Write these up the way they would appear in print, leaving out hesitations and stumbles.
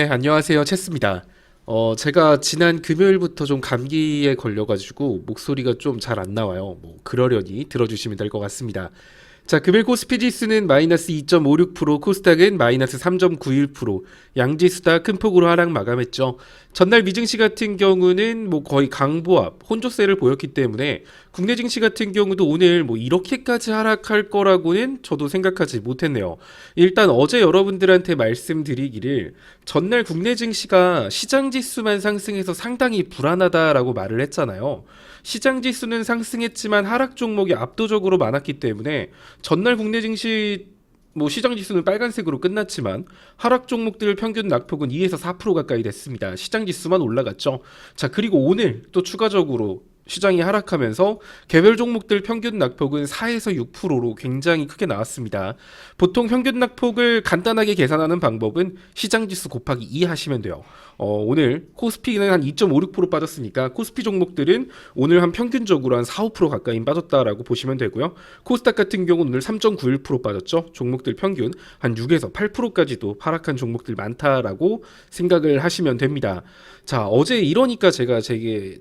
네, 안녕하세요. 체스입니다. 제가 지난 금요일부터 좀 감기에 걸려가지고 목소리가 좀 잘 안 나와요. 뭐 그러려니 들어주시면 될 것 같습니다. 자, 금일 코스피 지수는 마이너스 2.56%, 코스닥은 마이너스 3.91%, 양지수 다 큰 폭으로 하락 마감했죠. 전날 미증시 같은 경우는 뭐 거의 강보합, 혼조세를 보였기 때문에 국내 증시 같은 경우도 오늘 뭐 이렇게까지 하락할 거라고는 저도 생각하지 못했네요. 일단 어제 여러분들한테 말씀드리기를 전날 국내 증시가 시장 지수만 상승해서 상당히 불안하다라고 말을 했잖아요. 시장 지수는 상승했지만 하락 종목이 압도적으로 많았기 때문에 전날 국내 증시 뭐 시장 지수는 빨간색으로 끝났지만 하락 종목들 평균 낙폭은 2에서 4% 가까이 됐습니다. 시장 지수만 올라갔죠. 자, 그리고 오늘 또 추가적으로 시장이 하락하면서 개별 종목들 평균 낙폭은 4에서 6%로 굉장히 크게 나왔습니다. 보통 평균 낙폭을 간단하게 계산하는 방법은 시장 지수 곱하기 2 하시면 돼요. 오늘 코스피는 한 2.56% 빠졌으니까 코스피 종목들은 오늘 한 평균적으로 한 4, 5% 가까이 빠졌다라고 보시면 되고요. 코스닥 같은 경우는 오늘 3.91% 빠졌죠. 종목들 평균 한 6에서 8%까지도 하락한 종목들 많다라고 생각을 하시면 됩니다. 자, 어제 이러니까 제가 되게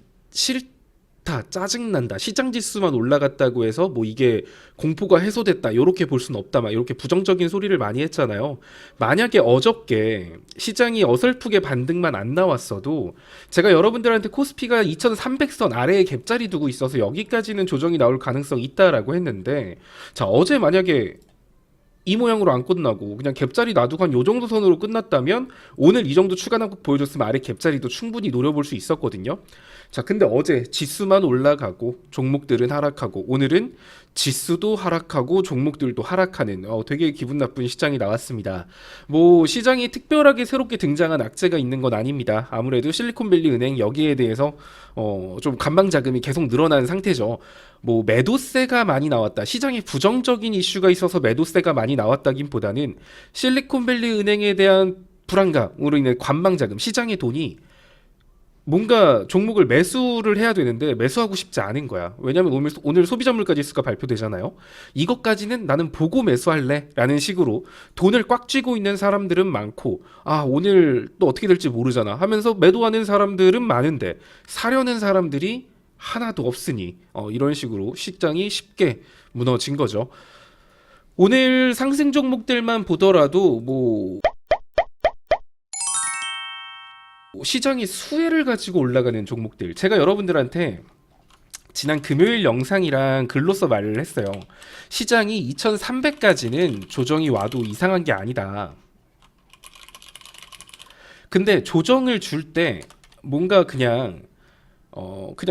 짜증난다. 시장 지수만 올라갔다고 해서 뭐 이게 공포가 해소됐다. 요렇게 볼 수는 없다. 막 이렇게 부정적인 소리를 많이 했잖아요. 만약에 어저께 시장이 어설프게 반등만 안 나왔어도 제가 여러분들한테 코스피가 2300선 아래에 갭자리 두고 있어서 여기까지는 조정이 나올 가능성이 있다라고 했는데, 자, 어제 만약에 이 모양으로 안 끝나고 그냥 갭자리 놔두고 한 요 정도 선으로 끝났다면 오늘 이 정도 추가 낙폭 보여줬으면 아래 갭자리도 충분히 노려볼 수 있었거든요. 자, 근데 어제 지수만 올라가고 종목들은 하락하고 오늘은 지수도 하락하고 종목들도 하락하는 되게 기분 나쁜 시장이 나왔습니다. 뭐 시장이 특별하게 새롭게 등장한 악재가 있는 건 아닙니다. 아무래도 실리콘밸리 은행 여기에 대해서 좀 간방 자금이 계속 늘어난 상태죠. 뭐 매도세가 많이 나왔다. 시장에 부정적인 이슈가 있어서 매도세가 많이 나왔다긴보다는 실리콘밸리 은행에 대한 불안감으로 인해 관방 자금, 시장의 돈이 뭔가 종목을 매수를 해야 되는데 매수하고 싶지 않은 거야. 왜냐면 오늘 소비자 물가 지수가 발표되잖아요. 이것까지는 나는 보고 매수할래 라는 식으로 돈을 꽉 쥐고 있는 사람들은 많고, 아, 오늘 또 어떻게 될지 모르잖아 하면서 매도하는 사람들은 많은데 사려는 사람들이 하나도 없으니 이런 식으로 시장이 쉽게 무너진 거죠. 오늘 상승 종목들만 보더라도 뭐 시장이 수혜를 가지고 올라가는 종목들, 제가 여러분들한테 지난 금요일 영상이랑 글로써 말을 했어요. 시장이 2300까지는 조정이 와도 이상한 게 아니다. 근데 조정을 줄 때 뭔가 그냥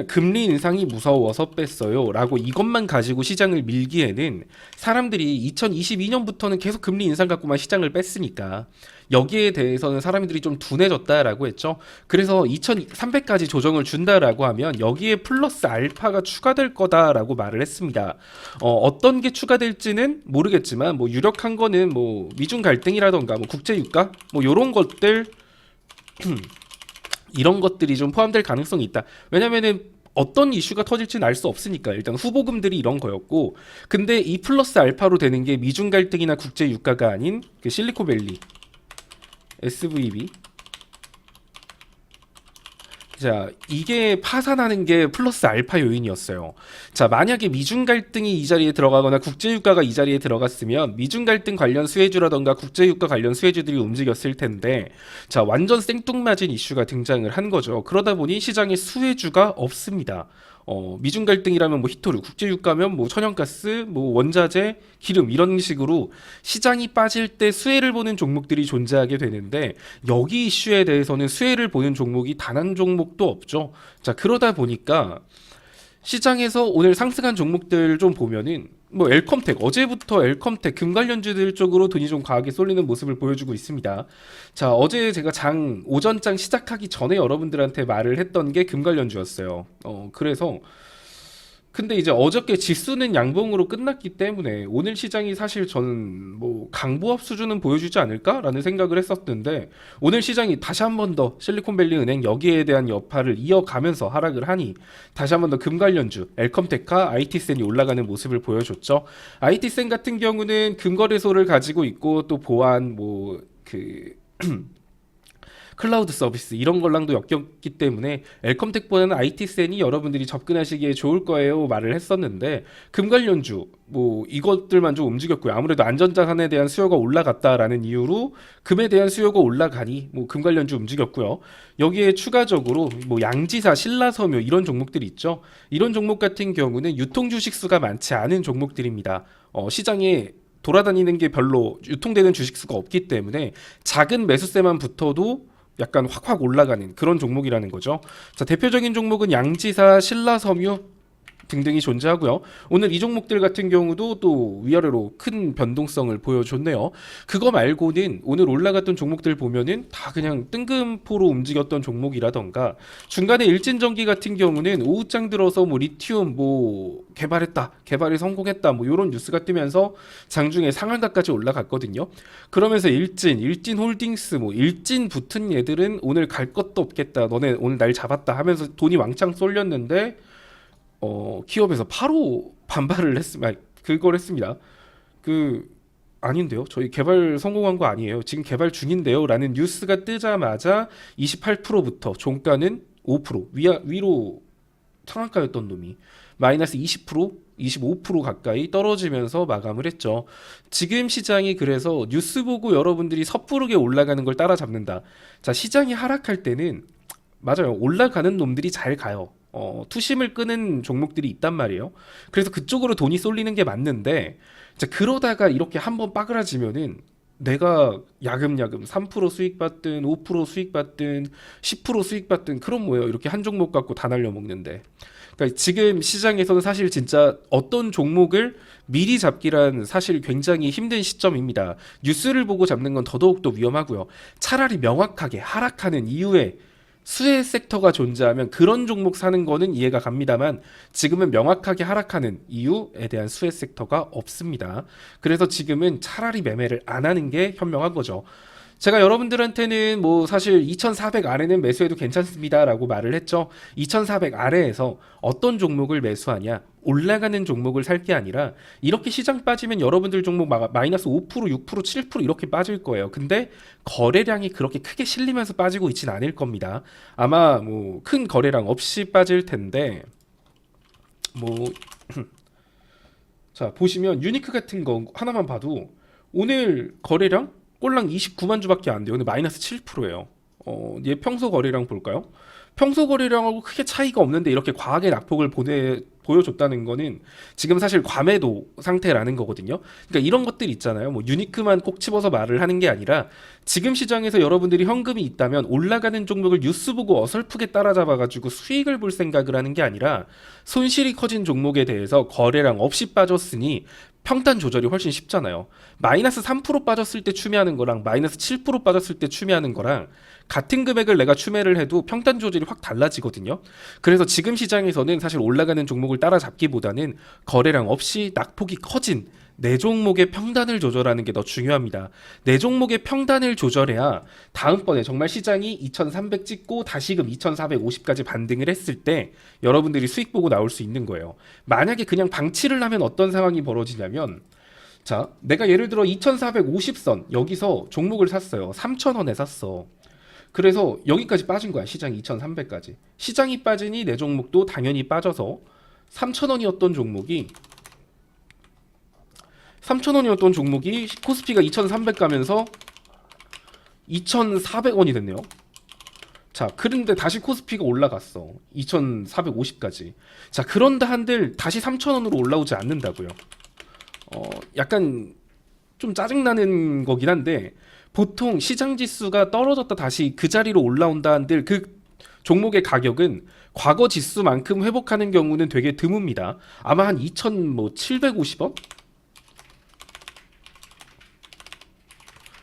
금리 인상이 무서워서 뺐어요 라고 이것만 가지고 시장을 밀기에는, 사람들이 2022년부터는 계속 금리 인상 갖고만 시장을 뺐으니까 여기에 대해서는 사람들이 좀 둔해졌다라고 했죠. 그래서 2300까지 조정을 준다라고 하면 여기에 플러스 알파가 추가될 거다라고 말을 했습니다. 어떤 게 추가될지는 모르겠지만 뭐 유력한 거는 뭐 미중 갈등이라던가 뭐 국제 유가 뭐 요런 것들 이런 것들이 좀 포함될 가능성이 있다. 왜냐면은 어떤 이슈가 터질지는 알 수 없으니까. 일단 후보금들이 이런 거였고, 근데 이 플러스 알파로 되는 게 미중 갈등이나 국제 유가가 아닌 그 실리콘밸리 SVB. 자, 이게 파산하는 게 플러스 알파 요인이었어요. 자, 만약에 미중 갈등이 이 자리에 들어가거나 국제 유가가 이 자리에 들어갔으면 미중 갈등 관련 수혜주라던가 국제 유가 관련 수혜주들이 움직였을 텐데, 자, 완전 생뚱맞은 이슈가 등장을 한 거죠. 그러다 보니 시장에 수혜주가 없습니다. 미중 갈등이라면 뭐 히토류, 국제 유가면 뭐 천연가스, 뭐 원자재, 기름 이런 식으로 시장이 빠질 때 수혜를 보는 종목들이 존재하게 되는데, 여기 이슈에 대해서는 수혜를 보는 종목이 단 한 종목도 없죠. 자, 그러다 보니까 시장에서 오늘 상승한 종목들 좀 보면은 뭐 엘컴텍, 어제부터 엘컴텍 금 관련주들 쪽으로 돈이 좀 과하게 쏠리는 모습을 보여주고 있습니다. 자, 어제 제가 오전장 시작하기 전에 여러분들한테 말을 했던 게 금 관련주였어요. 그래서 근데 이제 어저께 지수는 양봉으로 끝났기 때문에 오늘 시장이 사실 저는 뭐 강보합 수준은 보여주지 않을까라는 생각을 했었는데, 오늘 시장이 다시 한 번 더 실리콘밸리 은행 여기에 대한 여파를 이어가면서 하락을 하니 다시 한 번 더 금 관련주 엘컴텍과 IT센이 올라가는 모습을 보여줬죠. IT센 같은 경우는 금거래소를 가지고 있고 또 보안 클라우드 서비스 이런 걸랑도 엮였기 때문에 엘컴텍보다는 IT센이 여러분들이 접근하시기에 좋을 거예요 말을 했었는데 금 관련주 뭐 이것들만 좀 움직였고요. 아무래도 안전자산에 대한 수요가 올라갔다라는 이유로 금에 대한 수요가 올라가니 뭐 금 관련주 움직였고요. 여기에 추가적으로 뭐 양지사, 신라섬유 이런 종목들이 있죠. 이런 종목 같은 경우는 유통 주식 수가 많지 않은 종목들입니다. 시장에 돌아다니는 게 별로 유통되는 주식 수가 없기 때문에 작은 매수세만 붙어도 약간 확확 올라가는 그런 종목이라는 거죠. 자, 대표적인 종목은 양지사, 신라섬유 등등이 존재하고요. 오늘 이 종목들 같은 경우도 또 위아래로 큰 변동성을 보여줬네요. 그거 말고는 오늘 올라갔던 종목들 보면은 다 그냥 뜬금포로 움직였던 종목이라던가 중간에 일진전기 같은 경우는 오후장 들어서 뭐 리튬 뭐 개발했다, 개발이 성공했다 뭐 이런 뉴스가 뜨면서 장중에 상한가까지 올라갔거든요. 그러면서 일진홀딩스 뭐 일진 붙은 얘들은 오늘 갈 것도 없겠다, 너네 오늘 날 잡았다 하면서 돈이 왕창 쏠렸는데 기업에서 바로 반발을 그걸 했습니다. 그 아닌데요. 저희 개발 성공한 거 아니에요. 지금 개발 중인데요. 라는 뉴스가 뜨자마자 28%부터 종가는 5% 위로 상한가였던 놈이 마이너스 20%, 25% 가까이 떨어지면서 마감을 했죠. 지금 시장이 그래서 뉴스 보고 여러분들이 섣부르게 올라가는 걸 따라잡는다. 자, 시장이 하락할 때는 맞아요. 올라가는 놈들이 잘 가요. 투심을 끄는 종목들이 있단 말이에요. 그래서 그쪽으로 돈이 쏠리는 게 맞는데, 자, 그러다가 이렇게 한번 빠그라지면은 내가 야금야금 3% 수익 받든 5% 수익 받든 10% 수익 받든 그럼 뭐예요? 이렇게 한 종목 갖고 다 날려먹는데. 그러니까 지금 시장에서는 사실 진짜 어떤 종목을 미리 잡기란 사실 굉장히 힘든 시점입니다. 뉴스를 보고 잡는 건 더더욱 더 위험하고요. 차라리 명확하게 하락하는 이유에 수혜 섹터가 존재하면 그런 종목 사는 거는 이해가 갑니다만 지금은 명확하게 하락하는 이유에 대한 수혜 섹터가 없습니다. 그래서 지금은 차라리 매매를 안 하는 게 현명한 거죠. 제가 여러분들한테는 뭐 사실 2400 아래는 매수해도 괜찮습니다 라고 말을 했죠. 2400 아래에서 어떤 종목을 매수하냐, 올라가는 종목을 살 게 아니라 이렇게 시장 빠지면 여러분들 종목 마이너스 5%, 6%, 7% 이렇게 빠질 거예요. 근데 거래량이 그렇게 크게 실리면서 빠지고 있진 않을 겁니다. 아마 뭐 큰 거래량 없이 빠질 텐데 뭐 자, 보시면 유니크 같은 거 하나만 봐도 오늘 거래량 꼴랑 29만 주밖에 안 돼요. 근데 마이너스 7%예요. 얘 평소 거래량 볼까요? 평소 거래량하고 크게 차이가 없는데 이렇게 과하게 낙폭을 보여줬다는 거는 지금 사실 과매도 상태라는 거거든요. 그러니까 이런 것들 있잖아요. 뭐 유니크만 꼭 집어서 말을 하는 게 아니라 지금 시장에서 여러분들이 현금이 있다면 올라가는 종목을 뉴스 보고 어설프게 따라잡아가지고 수익을 볼 생각을 하는 게 아니라 손실이 커진 종목에 대해서 거래량 없이 빠졌으니 평단 조절이 훨씬 쉽잖아요. 마이너스 3% 빠졌을 때 추매하는 거랑 마이너스 7% 빠졌을 때 추매하는 거랑 같은 금액을 내가 추매를 해도 평단 조절이 확 달라지거든요. 그래서 지금 시장에서는 사실 올라가는 종목을 따라잡기보다는 거래량 없이 낙폭이 커진 내 종목의 평단을 조절하는 게 더 중요합니다. 내 종목의 평단을 조절해야 다음번에 정말 시장이 2300 찍고 다시금 2450까지 반등을 했을 때 여러분들이 수익 보고 나올 수 있는 거예요. 만약에 그냥 방치를 하면 어떤 상황이 벌어지냐면, 자, 내가 예를 들어 2450선 여기서 종목을 샀어요. 3000원에 샀어. 그래서 여기까지 빠진 거야. 시장이 2300까지. 시장이 빠지니 내 종목도 당연히 빠져서 3000원이었던 종목이 코스피가 2300 가면서 2400원이 됐네요. 자, 그런데 다시 코스피가 올라갔어. 2450까지. 자, 그런다 한들 다시 3000원으로 올라오지 않는다고요. 약간 좀 짜증나는 거긴 한데 보통 시장 지수가 떨어졌다 다시 그 자리로 올라온다 한들 그 종목의 가격은 과거 지수만큼 회복하는 경우는 되게 드뭅니다. 아마 한 2750원?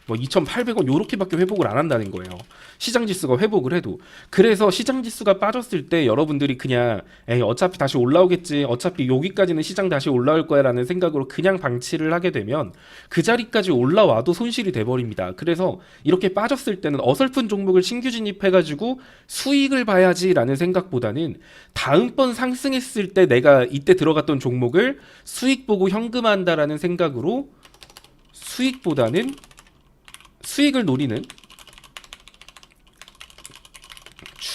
뭐 2,800원 요렇게밖에 회복을 안 한다는 거예요. 시장 지수가 회복을 해도. 그래서 시장 지수가 빠졌을 때 여러분들이 그냥 에이 어차피 다시 올라오겠지, 어차피 여기까지는 시장 다시 올라올 거야 라는 생각으로 그냥 방치를 하게 되면 그 자리까지 올라와도 손실이 돼버립니다. 그래서 이렇게 빠졌을 때는 어설픈 종목을 신규 진입해가지고 수익을 봐야지 라는 생각보다는 다음번 상승했을 때 내가 이때 들어갔던 종목을 수익 보고 현금화한다라는 생각으로 수익보다는 수익을 노리는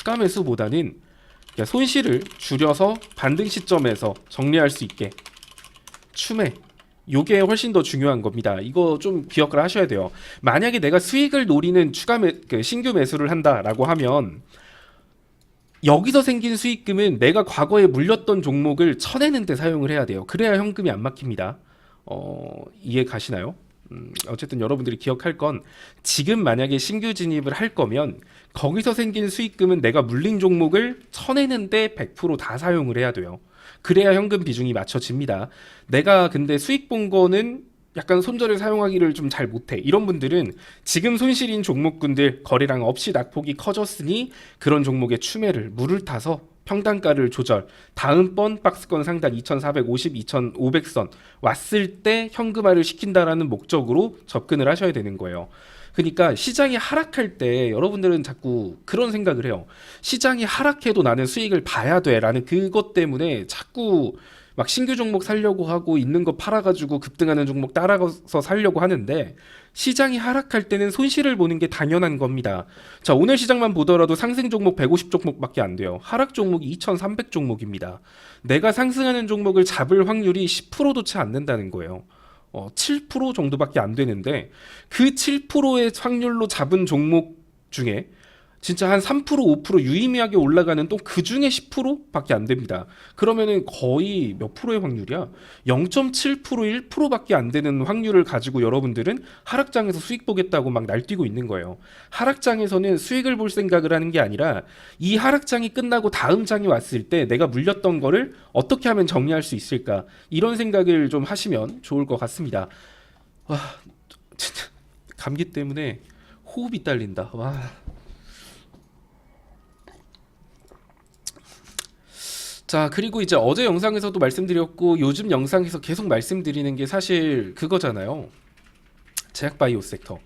추가 매수보다는 그러니까 손실을 줄여서 반등 시점에서 정리할 수 있게 추매, 요게 훨씬 더 중요한 겁니다. 이거 좀 기억을 하셔야 돼요. 만약에 내가 수익을 노리는 신규 매수를 한다라고 하면 여기서 생긴 수익금은 내가 과거에 물렸던 종목을 쳐내는 데 사용을 해야 돼요. 그래야 현금이 안 막힙니다. 이해 가시나요? 어쨌든 여러분들이 기억할 건 지금 만약에 신규 진입을 할 거면 거기서 생긴 수익금은 내가 물린 종목을 쳐내는데 100%다 사용을 해야 돼요. 그래야 현금 비중이 맞춰집니다. 내가 근데 수익 본 거는 약간 손절을 사용하기를 좀 잘 못해. 이런 분들은 지금 손실인 종목군들 거래량 없이 낙폭이 커졌으니 그런 종목의 추매를 물을 타서 평단가를 조절. 다음번 박스권 상단 2450, 2500선 왔을 때 현금화를 시킨다라는 목적으로 접근을 하셔야 되는 거예요. 그러니까 시장이 하락할 때 여러분들은 자꾸 그런 생각을 해요. 시장이 하락해도 나는 수익을 봐야 돼라는 그것 때문에 자꾸 막 신규 종목 살려고 하고 있는 거 팔아가지고 급등하는 종목 따라가서 살려고 하는데 시장이 하락할 때는 손실을 보는 게 당연한 겁니다. 자, 오늘 시장만 보더라도 상승 종목 150 종목밖에 안 돼요. 하락 종목이 2300 종목입니다. 내가 상승하는 종목을 잡을 확률이 10%도 채 안 된다는 거예요. 7% 정도밖에 안 되는데 그 7%의 확률로 잡은 종목 중에 진짜 한 3%, 5% 유의미하게 올라가는 또 그 중에 10%밖에 안 됩니다. 그러면은 거의 몇 프로의 확률이야? 0.7%, 1%밖에 안 되는 확률을 가지고 여러분들은 하락장에서 수익 보겠다고 막 날뛰고 있는 거예요. 하락장에서는 수익을 볼 생각을 하는 게 아니라 이 하락장이 끝나고 다음 장이 왔을 때 내가 물렸던 거를 어떻게 하면 정리할 수 있을까? 이런 생각을 좀 하시면 좋을 것 같습니다. 와, 진짜 감기 때문에 호흡이 딸린다. 와. 자, 그리고 이제 어제 영상에서도 말씀드렸고 요즘 영상에서 계속 말씀드리는 게 사실 그거잖아요. 제약바이오 섹터.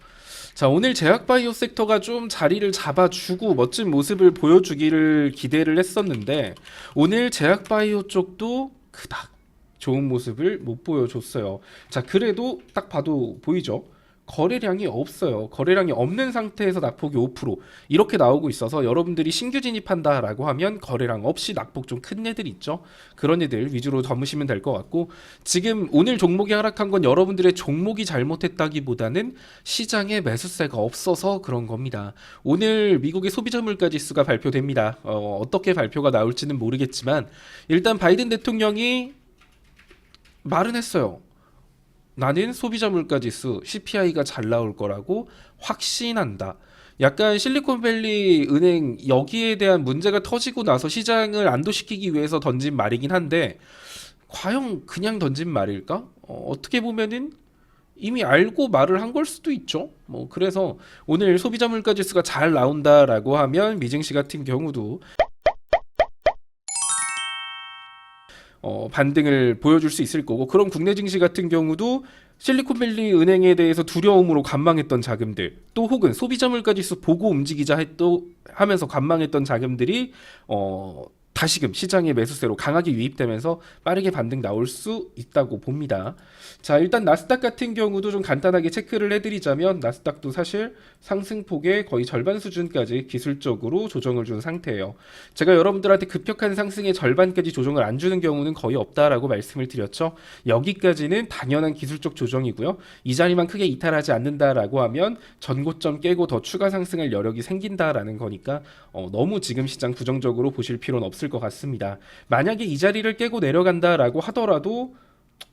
자, 오늘 제약바이오 섹터가 좀 자리를 잡아주고 멋진 모습을 보여주기를 기대를 했었는데 오늘 제약바이오 쪽도 그닥 좋은 모습을 못 보여줬어요. 자, 그래도 딱 봐도 보이죠? 거래량이 없어요. 거래량이 없는 상태에서 낙폭이 5% 이렇게 나오고 있어서 여러분들이 신규 진입한다라고 하면 거래량 없이 낙폭 좀 큰 애들 있죠. 그런 애들 위주로 담으시면 될 것 같고 지금 오늘 종목이 하락한 건 여러분들의 종목이 잘못했다기보다는 시장에 매수세가 없어서 그런 겁니다. 오늘 미국의 소비자 물가 지수가 발표됩니다. 어떻게 발표가 나올지는 모르겠지만 일단 바이든 대통령이 말은 했어요. 나는 소비자 물가 지수 CPI가 잘 나올 거라고 확신한다. 약간 실리콘밸리 은행 여기에 대한 문제가 터지고 나서 시장을 안도시키기 위해서 던진 말이긴 한데 과연 그냥 던진 말일까? 어떻게 보면은 이미 알고 말을 한 걸 수도 있죠. 뭐 그래서 오늘 소비자 물가 지수가 잘 나온다라고 하면 미증시 같은 경우도 반등을 보여줄 수 있을 거고 그럼 국내 증시 같은 경우도 실리콘밸리 은행에 대해서 두려움으로 관망했던 자금들 또 혹은 소비자 물가 지수 보고 움직이자 하면서 관망했던 자금들이 다시금 시장의 매수세로 강하게 유입되면서 빠르게 반등 나올 수 있다고 봅니다. 자, 일단 나스닥 같은 경우도 좀 간단하게 체크를 해드리자면 나스닥도 사실 상승폭의 거의 절반 수준까지 기술적으로 조정을 준 상태예요. 제가 여러분들한테 급격한 상승의 절반까지 조정을 안 주는 경우는 거의 없다라고 말씀을 드렸죠. 여기까지는 당연한 기술적 조정이고요. 이 자리만 크게 이탈하지 않는다라고 하면 전고점 깨고 더 추가 상승할 여력이 생긴다라는 거니까 너무 지금 시장 부정적으로 보실 필요는 없을 것 같습니다. 만약에 이 자리를 깨고 내려간다라고 하더라도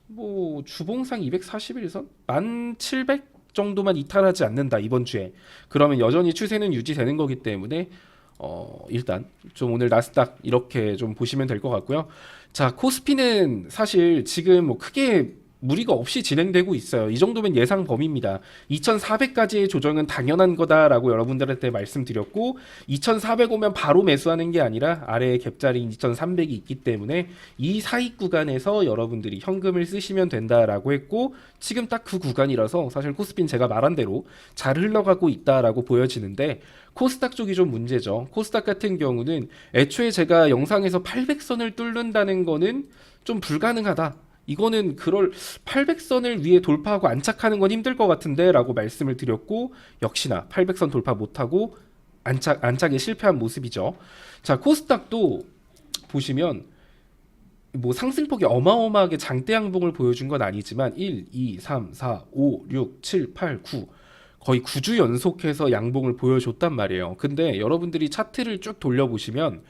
뭐 주봉상 241선 1700 정도만 이탈하지 않는다 이번 주에 그러면 여전히 추세는 유지되는 거기 때문에 일단 좀 오늘 나스닥 이렇게 좀 보시면 될 것 같고요. 자, 코스피는 사실 지금 뭐 크게 무리가 없이 진행되고 있어요. 이 정도면 예상 범위입니다. 2400까지의 조정은 당연한 거다라고 여러분들한테 말씀드렸고 2400 오면 바로 매수하는 게 아니라 아래에 갭자리인 2300이 있기 때문에 이 사이 구간에서 여러분들이 현금을 쓰시면 된다라고 했고 지금 딱 그 구간이라서 사실 코스피는 제가 말한 대로 잘 흘러가고 있다라고 보여지는데 코스닥 쪽이 좀 문제죠. 코스닥 같은 경우는 애초에 제가 영상에서 800선을 뚫는다는 거는 좀 불가능하다. 이거는 그럴 800선을 위에 돌파하고 안착하는 건 힘들 것 같은데 라고 말씀을 드렸고 역시나 800선 돌파 못하고 안착에 실패한 모습이죠. 자, 코스닥도 보시면 뭐 상승폭이 어마어마하게 장대 양봉을 보여준 건 아니지만 1, 2, 3, 4, 5, 6, 7, 8, 9 거의 9주 연속해서 양봉을 보여줬단 말이에요. 근데 여러분들이 차트를 쭉 돌려보시면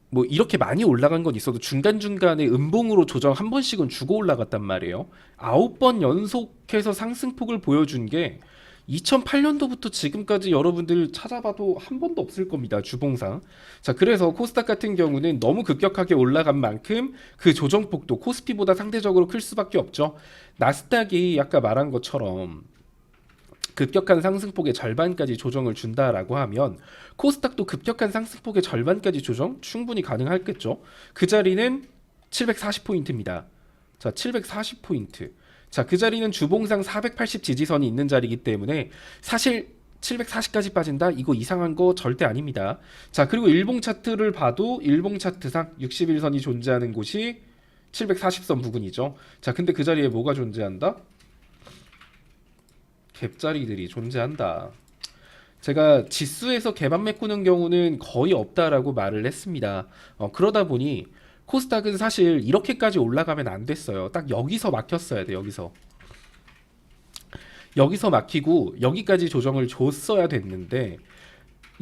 뭐 이렇게 많이 올라간 건 있어도 중간중간에 음봉으로 조정 한 번씩은 주고 올라갔단 말이에요. 9번 연속해서 상승폭을 보여준 게 2008년도부터 지금까지 여러분들 찾아봐도 한 번도 없을 겁니다. 주봉상. 자, 그래서 코스닥 같은 경우는 너무 급격하게 올라간 만큼 그 조정폭도 코스피보다 상대적으로 클 수밖에 없죠. 나스닥이 아까 말한 것처럼 급격한 상승폭의 절반까지 조정을 준다라고 하면 코스닥도 급격한 상승폭의 절반까지 조정 충분히 가능하겠죠. 그 자리는 740포인트입니다. 자, 740포인트. 자, 그 자리는 주봉상 480 지지선이 있는 자리이기 때문에 사실 740까지 빠진다? 이거 이상한 거 절대 아닙니다. 자, 그리고 일봉 차트를 봐도 일봉 차트상 61선이 존재하는 곳이 740선 부근이죠. 자, 근데 그 자리에 뭐가 존재한다? 갭자리들이 존재한다. 제가 지수에서 갭안 메꾸는 경우는 거의 없다라고 말을 했습니다. 그러다 보니 코스닥은 사실 이렇게까지 올라가면 안 됐어요. 딱 여기서 막혔어야 돼. 여기서 막히고 여기까지 조정을 줬어야 됐는데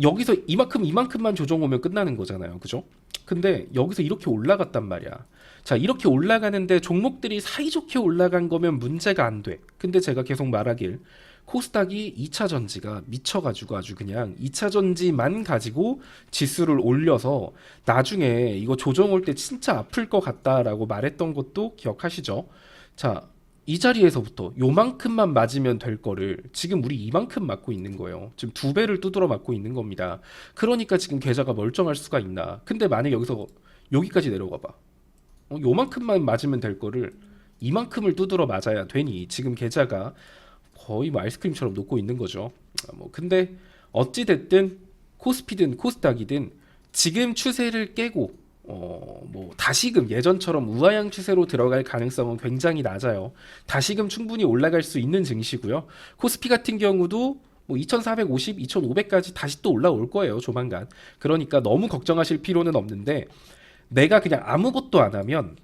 여기서 이만큼만 조정 오면 끝나는 거잖아요. 그죠? 근데 여기서 이렇게 올라갔단 말이야. 자, 이렇게 올라가는데 종목들이 사이좋게 올라간 거면 문제가 안 돼. 근데 제가 계속 말하길 코스닥이 2차 전지가 미쳐가지고 아주 그냥 2차 전지만 가지고 지수를 올려서 나중에 이거 조정 올 때 진짜 아플 것 같다라고 말했던 것도 기억하시죠? 자, 이 자리에서부터 요만큼만 맞으면 될 거를 지금 우리 이만큼 맞고 있는 거예요. 지금 두 배를 두드러 맞고 있는 겁니다. 그러니까 지금 계좌가 멀쩡할 수가 있나. 근데 만약 여기서 여기까지 내려가 봐. 요만큼만 맞으면 될 거를 이만큼을 두드러 맞아야 되니 지금 계좌가 거의 뭐 아이스크림처럼 녹고 있는 거죠. 뭐 근데 어찌 됐든 코스피든 코스닥이든 지금 추세를 깨고 뭐 다시금 예전처럼 우하향 추세로 들어갈 가능성은 굉장히 낮아요. 다시금 충분히 올라갈 수 있는 증시고요. 코스피 같은 경우도 뭐 2450, 2500까지 다시 또 올라올 거예요. 조만간. 그러니까 너무 걱정하실 필요는 없는데 내가 그냥 아무것도 안 하면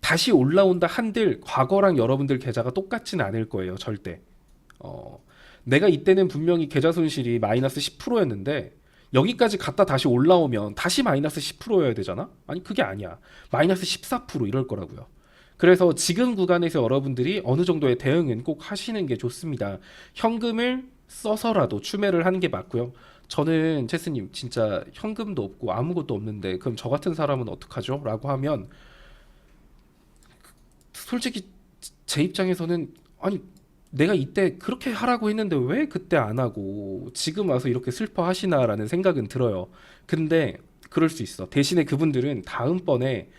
다시 올라온다 한들 과거랑 여러분들 계좌가 똑같진 않을 거예요. 절대. 내가 이때는 분명히 계좌 손실이 마이너스 10%였는데 여기까지 갔다 다시 올라오면 다시 마이너스 10%여야 되잖아? 아니 그게 아니야. 마이너스 14% 이럴 거라고요. 그래서 지금 구간에서 여러분들이 어느 정도의 대응은 꼭 하시는 게 좋습니다. 현금을 써서라도 추매를 하는 게 맞고요. 저는 체스님 진짜 현금도 없고 아무것도 없는데 그럼 저 같은 사람은 어떡하죠? 라고 하면 솔직히 제 입장에서는 아니 내가 이때 그렇게 하라고 했는데 왜 그때 안 하고 지금 와서 이렇게 슬퍼하시나라는 생각은 들어요. 근데 그럴 수 있어. 대신에 그분들은 다음번에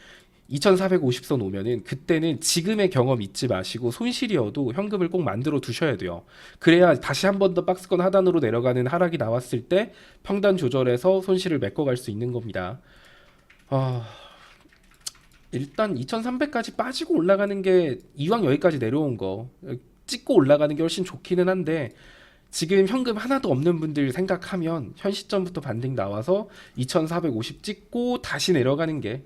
2450선 오면은 그때는 지금의 경험 잊지 마시고 손실이어도 현금을 꼭 만들어 두셔야 돼요. 그래야 다시 한 번 더 박스권 하단으로 내려가는 하락이 나왔을 때 평단 조절해서 손실을 메꿔갈 수 있는 겁니다. 아, 일단 2300까지 빠지고 올라가는 게 이왕 여기까지 내려온 거 찍고 올라가는 게 훨씬 좋기는 한데 지금 현금 하나도 없는 분들 생각하면 현 시점부터 반등 나와서 2450 찍고 다시 내려가는 게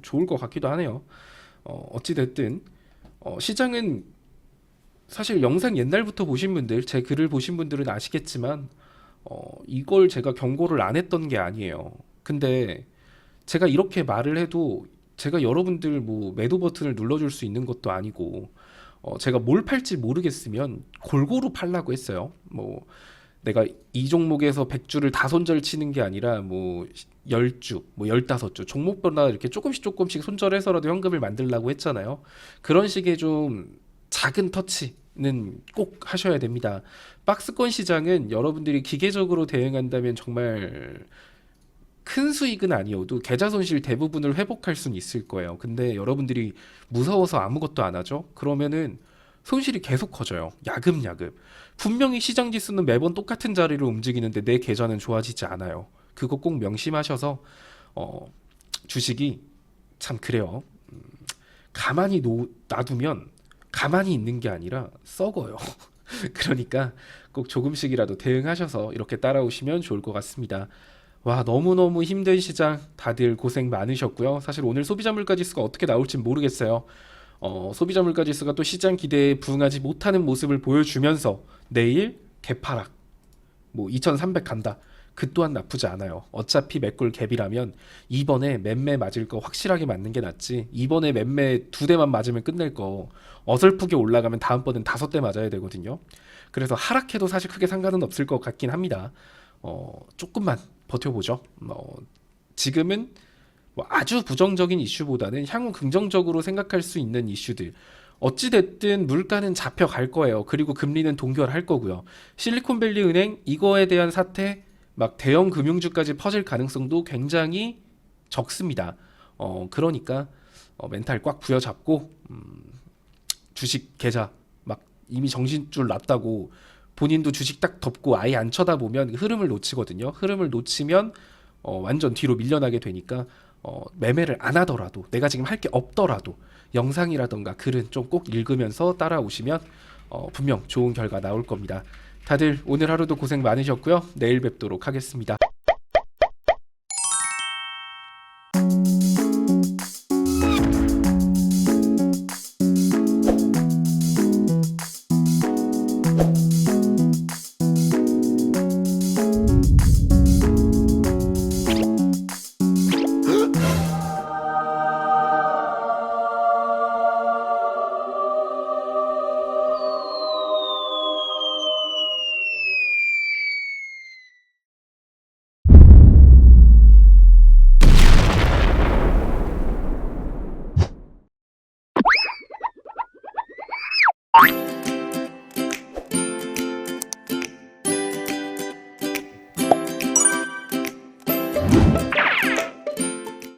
좋을 것 같기도 하네요. 어찌 됐든 시장은 사실 영상 옛날부터 보신 분들, 제 글을 보신 분들은 아시겠지만 이걸 제가 경고를 안 했던 게 아니에요. 근데 제가 이렇게 말을 해도 제가 여러분들 뭐 매도 버튼을 눌러줄 수 있는 것도 아니고 제가 뭘 팔지 모르겠으면 골고루 팔라고 했어요. 뭐 내가 이 종목에서 100주를 다 손절 치는 게 아니라 뭐 10주, 뭐 15주 종목별로 이렇게 조금씩 손절해서라도 현금을 만들라고 했잖아요. 그런 식의 좀 작은 터치는 꼭 하셔야 됩니다. 박스권 시장은 여러분들이 기계적으로 대응한다면 정말 큰 수익은 아니어도 계좌 손실 대부분을 회복할 수는 있을 거예요. 근데 여러분들이 무서워서 아무것도 안 하죠? 그러면은 손실이 계속 커져요. 야금야금. 분명히 시장 지수는 매번 똑같은 자리로 움직이는데 내 계좌는 좋아지지 않아요. 그거 꼭 명심하셔서 주식이 참 그래요. 놔두면 가만히 있는 게 아니라 썩어요. 그러니까 꼭 조금씩이라도 대응하셔서 이렇게 따라오시면 좋을 것 같습니다. 와, 너무너무 힘든 시장 다들 고생 많으셨고요. 사실 오늘 소비자 물가 지수가 어떻게 나올지 모르겠어요. 소비자 물가 지수가 또 시장 기대에 부응하지 못하는 모습을 보여주면서 내일 개파락 뭐 2300 간다. 그 또한 나쁘지 않아요. 어차피 맥골 갭이라면 이번에 맴매 맞을 거 확실하게 맞는 게 낫지. 이번에 맴매 2대만 맞으면 끝낼 거 어설프게 올라가면 다음번엔 5대 맞아야 되거든요. 그래서 하락해도 사실 크게 상관은 없을 것 같긴 합니다. 조금만 버텨보죠. 지금은 뭐 아주 부정적인 이슈보다는 향후 긍정적으로 생각할 수 있는 이슈들. 어찌됐든 물가는 잡혀갈 거예요. 그리고 금리는 동결할 거고요. 실리콘밸리 은행 이거에 대한 사태 막 대형 금융주까지 퍼질 가능성도 굉장히 적습니다. 그러니까 멘탈 꽉 부여잡고 주식 계좌 막 이미 정신줄 났다고 본인도 주식 딱 덮고 아예 안 쳐다보면 흐름을 놓치거든요. 흐름을 놓치면 완전 뒤로 밀려나게 되니까 매매를 안 하더라도 내가 지금 할 게 없더라도 영상이라던가 글은 좀 꼭 읽으면서 따라오시면 분명 좋은 결과 나올 겁니다. 다들 오늘 하루도 고생 많으셨고요. 내일 뵙도록 하겠습니다.